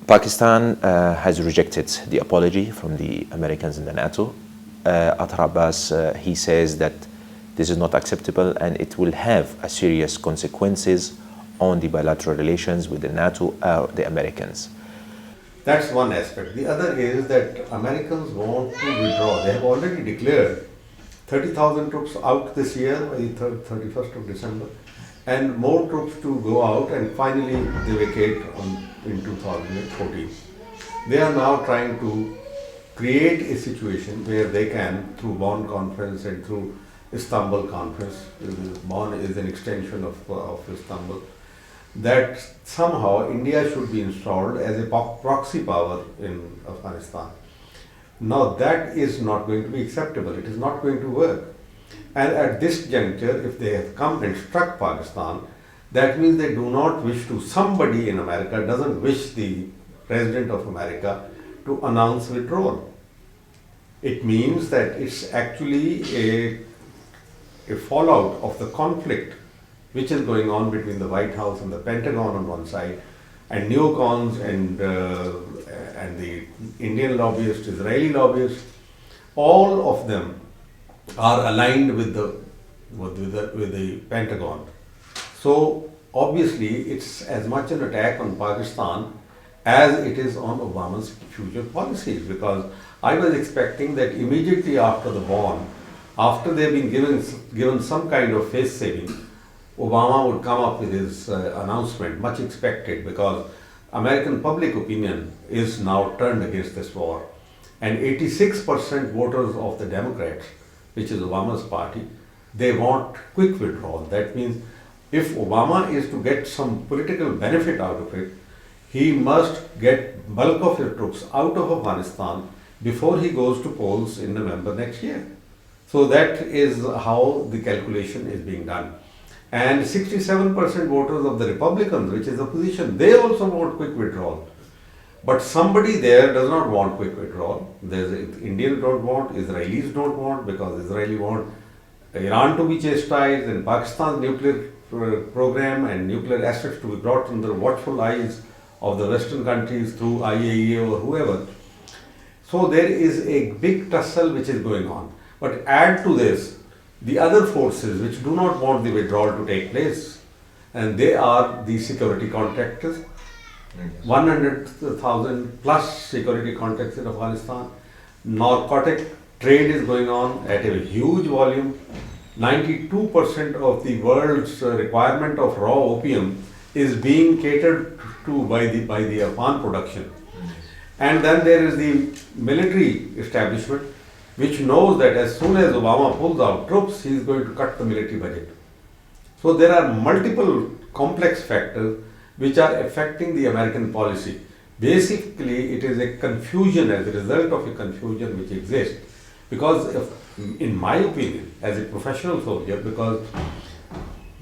Pakistan has rejected the apology from the Americans in the NATO. Athar Abbas, he says that this is not acceptable and it will have a serious consequences on the bilateral relations with the NATO or the Americans. That's one aspect. The other is that Americans want to withdraw. They have already declared 30,000 troops out this year by the 31st of December, and more troops to go out, and finally they vacate in 2014. They are now trying to create a situation where they can, through Bonn conference and through Istanbul conference, Bonn is an extension of Istanbul, that somehow India should be installed as a proxy power in Afghanistan. Now that is not going to be acceptable, it is not going to work. And at this juncture, if they have come and struck Pakistan, that means they do not wish to, somebody in America doesn't wish the President of America to announce withdrawal. It means that it's actually a fallout of the conflict which is going on between the White House and the Pentagon on one side, and neocons and the Indian lobbyists, Israeli lobbyists, all of them are aligned with the Pentagon. So obviously it's as much an attack on Pakistan as it is on Obama's future policies, because I was expecting that immediately after the Bonn, after they've been given some kind of face saving, Obama would come up with his announcement, much expected, because American public opinion is now turned against this war. And 86% voters of the Democrats, which is Obama's party, they want quick withdrawal. That means if Obama is to get some political benefit out of it, he must get bulk of his troops out of Afghanistan before he goes to polls in November next year. So that is how the calculation is being done. And 67% voters of the Republicans, which is opposition, they also want quick withdrawal. But somebody there does not want quick withdrawal. Indians don't want, Israelis don't want, because Israelis want Iran to be chastised and Pakistan's nuclear program and nuclear assets to be brought under watchful eyes of the Western countries through IAEA or whoever. So there is a big tussle which is going on. But add to this the other forces which do not want the withdrawal to take place, and they are the security contractors. 100,000 plus security contracts in Afghanistan. Narcotic trade is going on at a huge volume. 92% of the world's requirement of raw opium is being catered to by the Afghan production. And then there is the military establishment, which knows that as soon as Obama pulls out troops, he is going to cut the military budget. So there are multiple complex factors which are affecting the American policy. Basically, it is a confusion as a result of a confusion which exists. Because in my opinion, as a professional soldier, because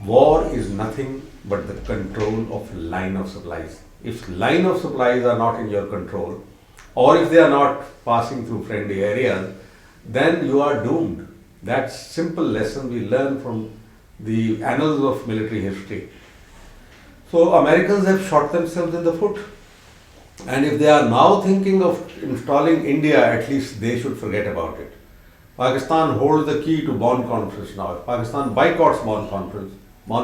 war is nothing but the control of line of supplies. If line of supplies are not in your control, or if they are not passing through friendly areas, then you are doomed. That simple lesson we learn from the annals of military history. So Americans have shot themselves in the foot. And if they are now thinking of installing India, at least they should forget about it. Pakistan holds the key to Bonn conference now. If Pakistan boycotts Bonn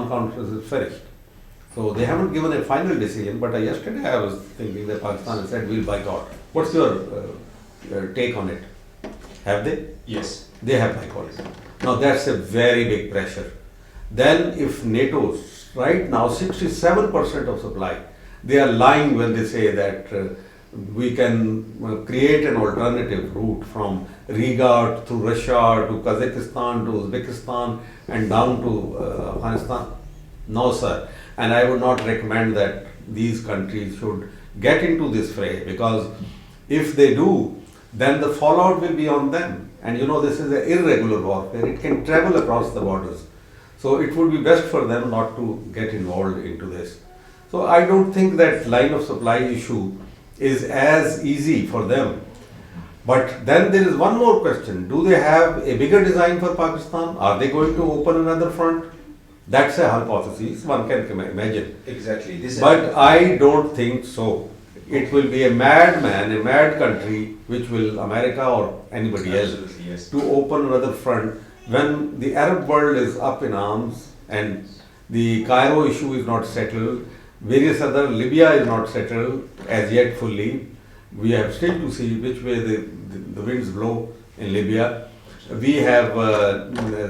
conference is finished. So they haven't given a final decision, but yesterday I was thinking that Pakistan has said we'll boycott. What's your take on it? Have they? Yes. They have boycotted. Now that's a very big pressure. Then if NATO, right now 67% of supply, they are lying when they say that we can create an alternative route from Riga through Russia to Kazakhstan to Uzbekistan and down to Afghanistan. No, sir. And I would not recommend that these countries should get into this fray, because if they do, then the fallout will be on them. And you know, this is an irregular warfare. It can travel across the borders. So it would be best for them not to get involved into this. So I don't think that line of supply issue is as easy for them. But then there is one more question. Do they have a bigger design for Pakistan? Are they going to open another front? That's a hypothesis one can imagine. Exactly. But I don't think so. it will be a madman, a mad country, which will America or anybody else Yes. to open another front when the Arab world is up in arms and the Cairo issue is not settled, various other, Libya is not settled as yet fully. We have still to see which way the winds blow in Libya. We have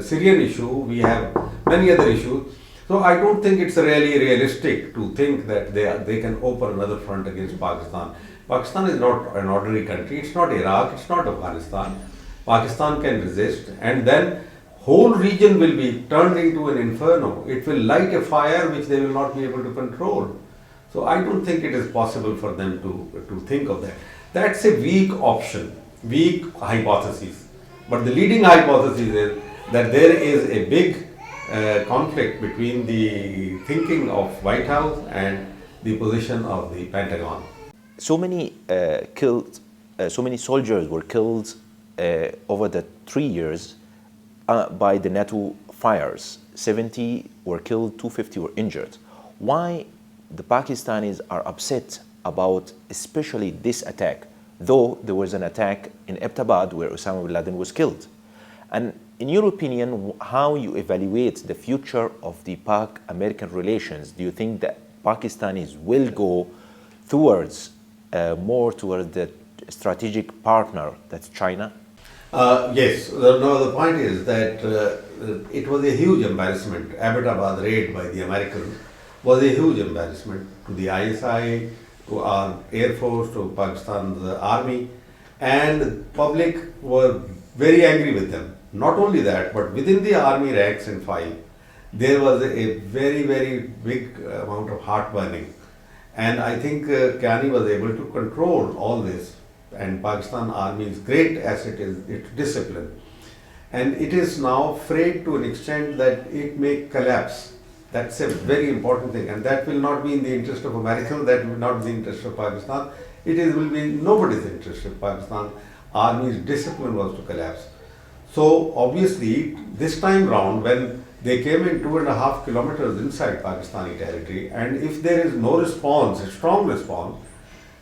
Syrian issue, we have many other issues. So I don't think it's really realistic to think that they can open another front against Pakistan. Pakistan is not an ordinary country, it's not Iraq, it's not Afghanistan. Pakistan can resist, and then whole region will be turned into an inferno. It will light a fire which they will not be able to control. So I don't think it is possible for them to think of that. That's a weak option, weak hypothesis. But the leading hypothesis is that there is a big conflict between the thinking of White House and the position of the Pentagon. So many so many soldiers were killed over the 3 years by the NATO fires. 70 were killed, 250 were injured. Why the Pakistanis are upset about especially this attack, though there was an attack in Abbottabad where Osama bin Laden was killed? And in your opinion, how you evaluate the future of the Pak-American relations? Do you think that Pakistanis will go towards more towards the strategic partner, that's China? Yes. No, the point is that it was a huge embarrassment. Abbottabad raid by the Americans was a huge embarrassment to the ISI, to our Air Force, to Pakistan's army, and the public were very angry with them. Not only that, but within the army ranks and file, there was a very, very big amount of heartburning. And I think Kiani was able to control all this. And Pakistan Army's great asset is its discipline. And it is now frayed to an extent that it may collapse. That's a very important thing. And that will not be in the interest of Americans, that will not be in the interest of Pakistan. Will be in nobody's interest if Pakistan Army's discipline was to collapse. So obviously, this time round, when they came in 2.5 kilometers inside Pakistani territory, and if there is no response, a strong response,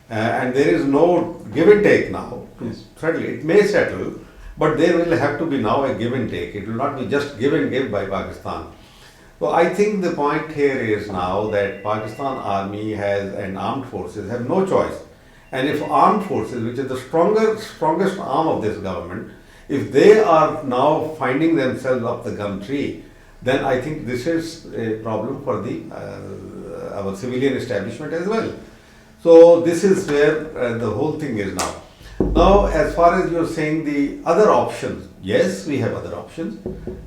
and there is no give and take now to settle, it may settle, but there will have to be now a give and take. It will not be just give and give by Pakistan. So I think the point here is now that Pakistan Army has and armed forces have no choice. And if armed forces, which is the strongest arm of this government, if they are now finding themselves up the gum tree, then I think this is a problem for our civilian establishment as well. So this is where the whole thing is now. Now, as far as you're saying the other options, yes, we have other options.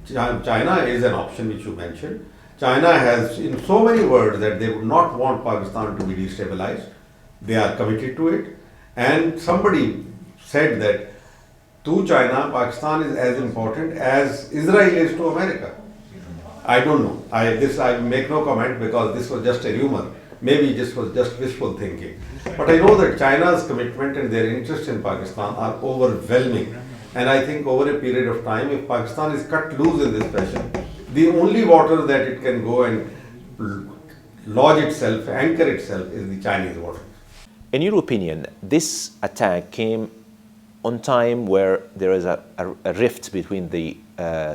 China is an option which you mentioned. China has in so many words that they would not want Pakistan to be destabilized. They are committed to it. And somebody said that to China, Pakistan is as important as Israel is to America. I don't know. I make no comment because this was just a rumor. Maybe this was just wishful thinking. But I know that China's commitment and their interest in Pakistan are overwhelming. And I think over a period of time, if Pakistan is cut loose in this fashion, the only water that it can go and lodge itself, anchor itself, is the Chinese water. In your opinion, this attack came on time where there is a rift between the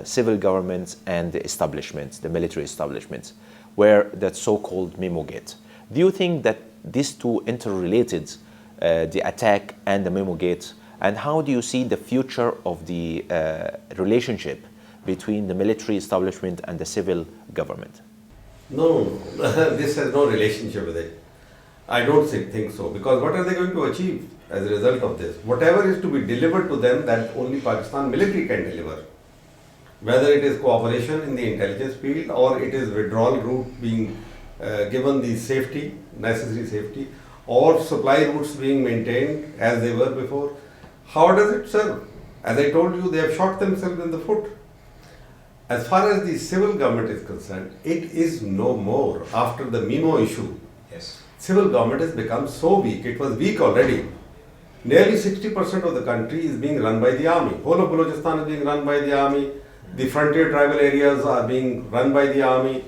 civil governments and the establishments, the military establishments, where that so-called memo gate. Do you think that these two interrelated, the attack and the memo gate, and how do you see the future of the relationship between the military establishment and the civil government? No, this has no relationship with it. I don't think so, because what are they going to achieve as a result of this? Whatever is to be delivered to them, that only Pakistan military can deliver. Whether it is cooperation in the intelligence field or it is withdrawal route being given the safety, necessary safety, or supply routes being maintained as they were before, how does it serve? As I told you, they have shot themselves in the foot. As far as the civil government is concerned, it is no more. After the Memo issue, Yes. civil government has become so weak. It was weak already. Nearly 60% of the country is being run by the army. Whole of Balochistan is being run by the army. The frontier tribal areas are being run by the army.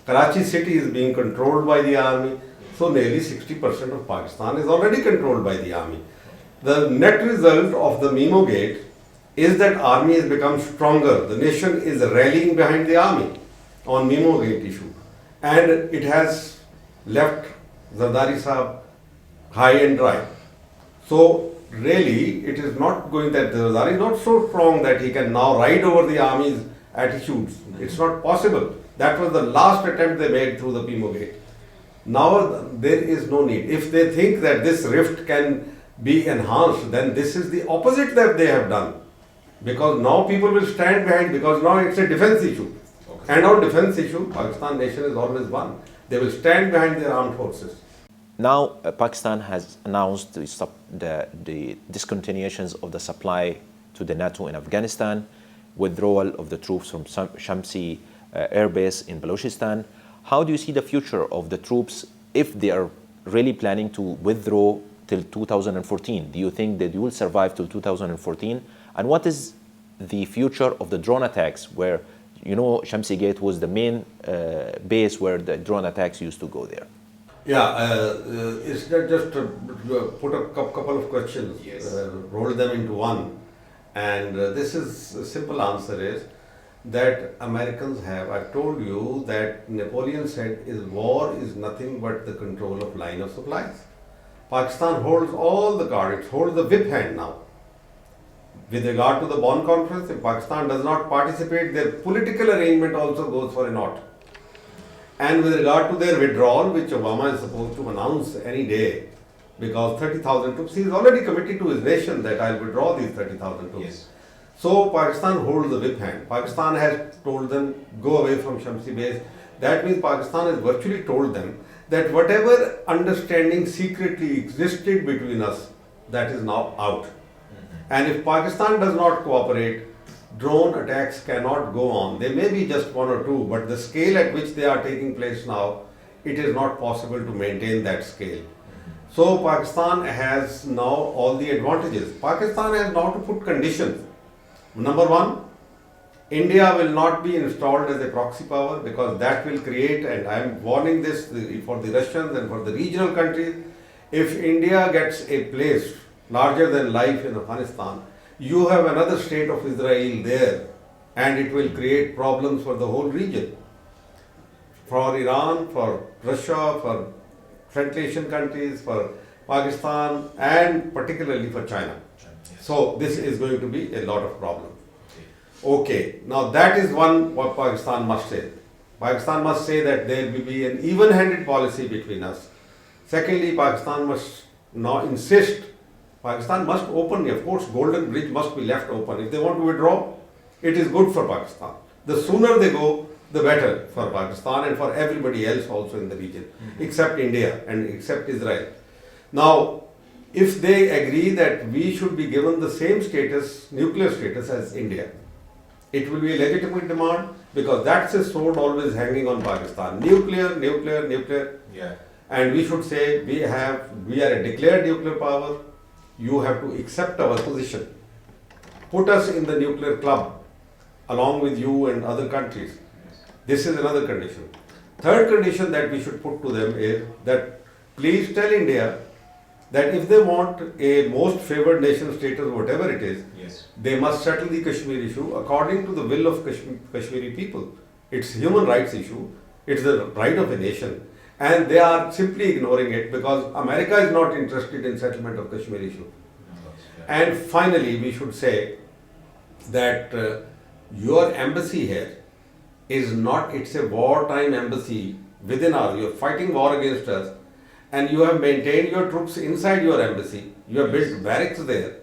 Karachi city is being controlled by the army. So nearly 60% of Pakistan is already controlled by the army. The net result of the Memo Gate is that army has become stronger. The nation is rallying behind the army on Memo Gate issue. And it has left Zardari Sahab high and dry. So really, it is not going that Zardari is not so strong that he can now ride over the army's attitudes. It's not possible. That was the last attempt they made through the Memo Gate. Now there is no need. If they think that this rift can be enhanced, then this is the opposite that they have done. Because now people will stand behind, because now it's a defense issue. Okay. And on defense issue, Pakistan nation is always one. They will stand behind their armed forces. Now, Pakistan has announced the discontinuations of the supply to the NATO in Afghanistan, withdrawal of the troops from Shamsi Air Base in Balochistan. How do you see the future of the troops if they are really planning to withdraw till 2014? Do you think that you will survive till 2014? And what is the future of the drone attacks, where, you know, Shamsi Gate was the main base where the drone attacks used to go there? Yeah, it's not just to put a couple of questions, yes. Roll them into one. And this is a simple answer is that Americans have, I told you that Napoleon said war is nothing but the control of line of supplies. Pakistan holds all the cards, it holds the whip hand now. With regard to the Bonn conference, if Pakistan does not participate, their political arrangement also goes for a naught. And with regard to their withdrawal, which Obama is supposed to announce any day, because 30,000 troops, he is already committed to his nation that I will withdraw these 30,000 troops. Yes. So Pakistan holds the whip hand. Pakistan has told them, go away from Shamsi base. That means Pakistan has virtually told them that whatever understanding secretly existed between us, that is now out. And if Pakistan does not cooperate, drone attacks cannot go on. They may be just one or two, but the scale at which they are taking place now, it is not possible to maintain that scale. So Pakistan has now all the advantages. Pakistan has now to put conditions. Number one, India will not be installed as a proxy power, because that will create, and I am warning this for the Russians and for the regional countries, if India gets a place larger than life in Afghanistan, you have another state of Israel there, and it will create problems for the whole region. For Iran, for Russia, for Central Asian countries, for Pakistan, and particularly for China. So this is going to be a lot of problems. Okay, now that is one what Pakistan must say. Pakistan must say that there will be an even-handed policy between us. Secondly, Pakistan must now insist, Pakistan must open, of course, Golden Bridge must be left open. If they want to withdraw, it is good for Pakistan. The sooner they go, the better for Pakistan and for everybody else also in the region, except India and except Israel. Now, if they agree that we should be given the same status, nuclear status as India, it will be a legitimate demand, because that's a sword always hanging on Pakistan. Nuclear, nuclear, nuclear. Yeah. And we should say we are a declared nuclear power. You have to accept our position. Put us in the nuclear club along with you and other countries. This is another condition. Third condition that we should put to them is that please tell India that if they want a most favored nation status, whatever it is, yes, they must settle the Kashmir issue according to the will of Kashmiri people. It's a human rights issue. It's the right of a nation. And they are simply ignoring it because America is not interested in settlement of Kashmir issue. And finally, we should say that your embassy here is not, it's a wartime embassy within us. You're fighting war against us, and you have maintained your troops inside your embassy. You have built barracks there.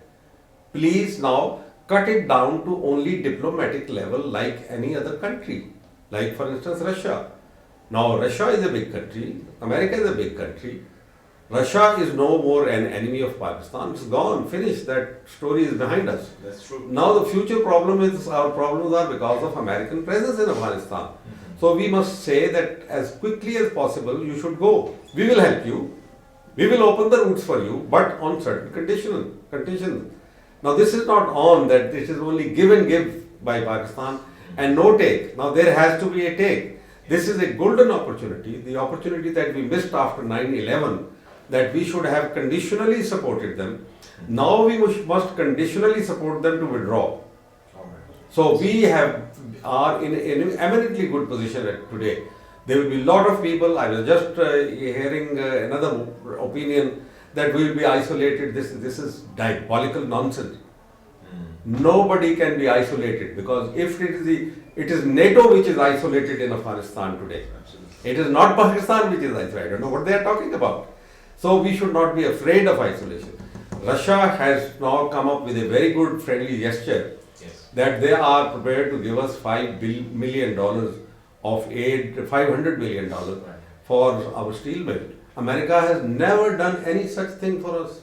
Please now cut it down to only diplomatic level like any other country. Like for instance, Russia. Now Russia is a big country, America is a big country. Russia is no more an enemy of Pakistan. It's gone, finished. That story is behind us. That's true. Now the future problem is, our problems are because of American presence in Afghanistan. So we must say that as quickly as possible you should go. We will help you. We will open the routes for you, but on certain conditions. Now this is not on that this is only give and give by Pakistan and no take. Now there has to be a take. This is a golden opportunity, the opportunity that we missed after 9/11, that we should have conditionally supported them. Now we must conditionally support them to withdraw. So we are in an eminently good position today. There will be a lot of people. I was just hearing another opinion that we will be isolated. This is diabolical nonsense. Nobody can be isolated, because if it is NATO which is isolated in Afghanistan today. It is not Pakistan which is isolated. I don't know what they are talking about. So we should not be afraid of isolation. Russia has now come up with a very good friendly gesture that they are prepared to give us $5 million of aid, $500 million for our steel mill. America has never done any such thing for us.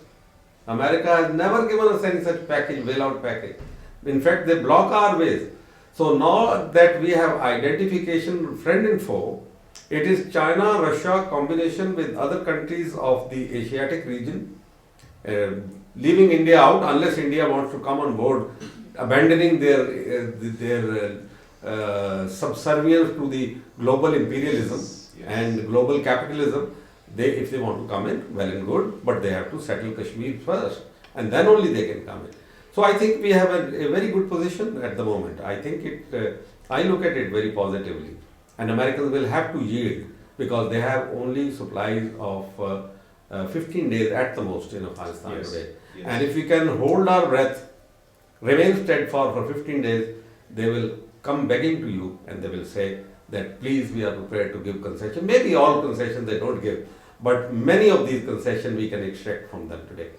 America has never given us any such package, bailout package. In fact, they block our ways. So now that we have identification friend and foe, it is China, Russia combination with other countries of the Asiatic region, leaving India out unless India wants to come on board, abandoning their subservience to the global imperialism and global capitalism. If they want to come in, well and good, but they have to settle Kashmir first, and then only they can come in. So I think we have a very good position at the moment. I think I look at it very positively, and Americans will have to yield because they have only supplies of 15 days at the most in Afghanistan today. And if we can hold our breath, remain steadfast for 15 days, they will come begging to you and they will say that please, we are prepared to give concession. Maybe all concessions they don't give, but many of these concessions we can extract from them today.